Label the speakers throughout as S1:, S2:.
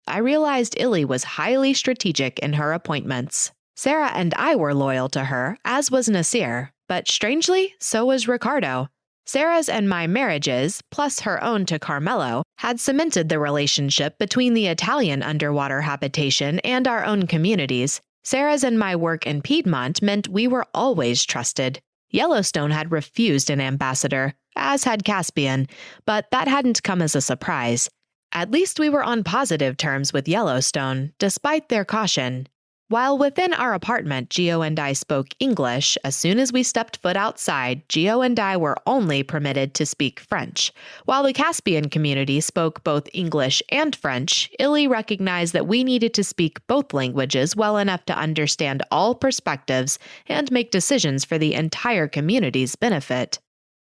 S1: I realized Illy was highly strategic in her appointments. Sarah and I were loyal to her, as was Nasir, but strangely, so was Ricardo. Sarah's and my marriages, plus her own to Carmelo, had cemented the relationship between the Italian underwater habitation and our own communities. Sarah's and my work in Piedmont meant we were always trusted. Yellowstone had refused an ambassador, as had Caspian, but that hadn't come as a surprise. At least we were on positive terms with Yellowstone, despite their caution. While within our apartment, Gio and I spoke English, as soon as we stepped foot outside, Gio and I were only permitted to speak French. While the Caspian community spoke both English and French, Illy recognized that we needed to speak both languages well enough to understand all perspectives and make decisions for the entire community's benefit.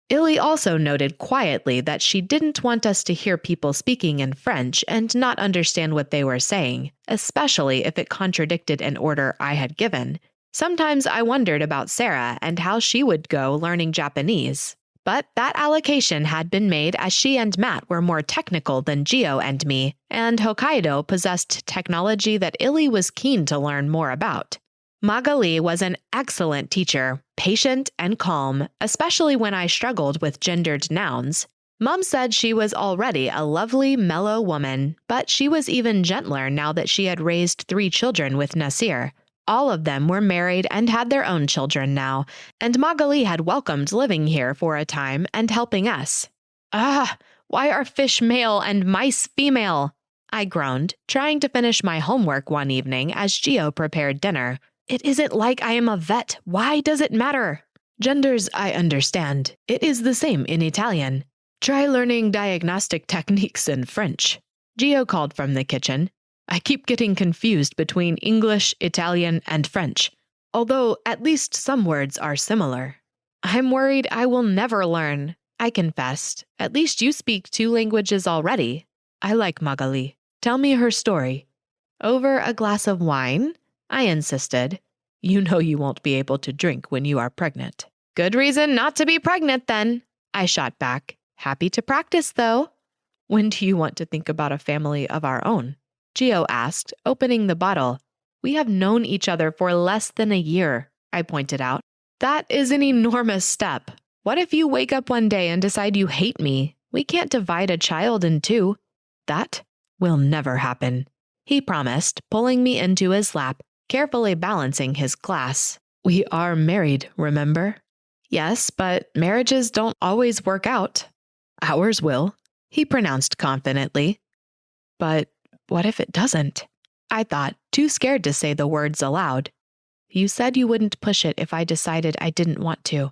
S1: Illy also noted quietly that she didn't want us to hear people speaking in French and not understand what they were saying, especially if it contradicted an order I had given. Sometimes I wondered about Sarah and how she would go learning Japanese. But that allocation had been made as she and Matt were more technical than Gio and me, and Hokkaido possessed technology that Illy was keen to learn more about. Magali was an excellent teacher, patient and calm, especially when I struggled with gendered nouns. Mom said she was already a lovely, mellow woman, but she was even gentler now that she had raised 3 children with Nasir. All of them were married and had their own children now, and Magali had welcomed living here for a time and helping us. Why are fish male and mice female? I groaned, trying to finish my homework one evening as Gio prepared dinner. It isn't like I am a vet. Why does it matter? Genders, I understand. It is the same in Italian. Try learning diagnostic techniques in French. Gio called from the kitchen. I keep getting confused between English, Italian, and French, although at least some words are similar. I'm worried I will never learn, I confessed. At least you speak 2 languages already. I like Magali. Tell me her story. Over a glass of wine? I insisted. You know you won't be able to drink when you are pregnant. Good reason not to be pregnant, then, I shot back. Happy to practice, though. When do you want to think about a family of our own? Gio asked, opening the bottle. We have known each other for less than a year, I pointed out. That is an enormous step. What if you wake up one day and decide you hate me? We can't divide a child in 2. That will never happen, he promised, pulling me into his lap, carefully balancing his glass. We are married, remember? Yes, but marriages don't always work out. Ours will, he pronounced confidently. But what if it doesn't? I thought, too scared to say the words aloud. You said you wouldn't push it if I decided I didn't want to.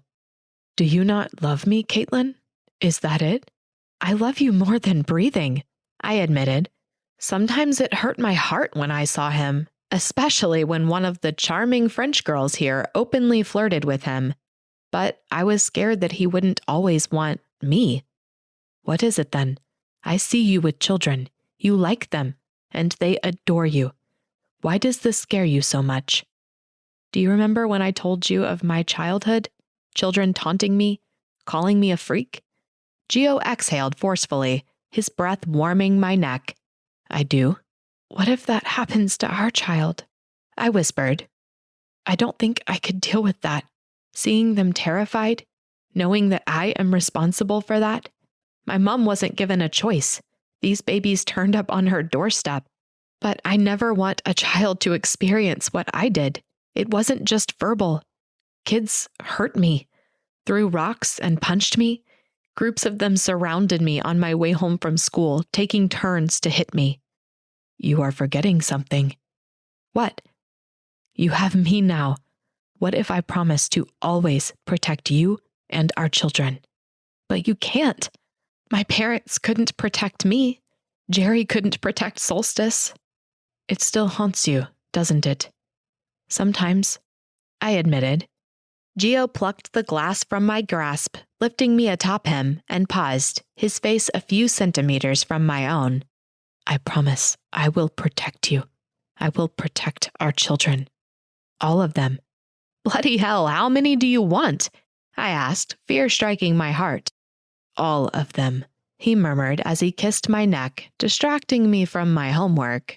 S1: Do you not love me, Caitlin? Is that it? I love you more than breathing, I admitted. Sometimes it hurt my heart when I saw him, especially when one of the charming French girls here openly flirted with him. But I was scared that he wouldn't always want me. What is it then? I see you with children. You like them, and they adore you. Why does this scare you so much? Do you remember when I told you of my childhood? Children taunting me, calling me a freak? Gio exhaled forcefully, his breath warming my neck. I do. What if that happens to our child? I whispered. I don't think I could deal with that. Seeing them terrified, knowing that I am responsible for that. My mom wasn't given a choice. These babies turned up on her doorstep. But I never want a child to experience what I did. It wasn't just verbal. Kids hurt me, threw rocks and punched me. Groups of them surrounded me on my way home from school, taking turns to hit me. You are forgetting something. What? You have me now. What if I promise to always protect you and our children? But you can't. My parents couldn't protect me. Jerry couldn't protect Solstice. It still haunts you, doesn't it? Sometimes, I admitted. Gio plucked the glass from my grasp, lifting me atop him, and paused, his face a few centimeters from my own. I promise I will protect you. I will protect our children. All of them. Bloody hell, how many do you want? I asked, fear striking my heart. All of them, he murmured as he kissed my neck, distracting me from my homework.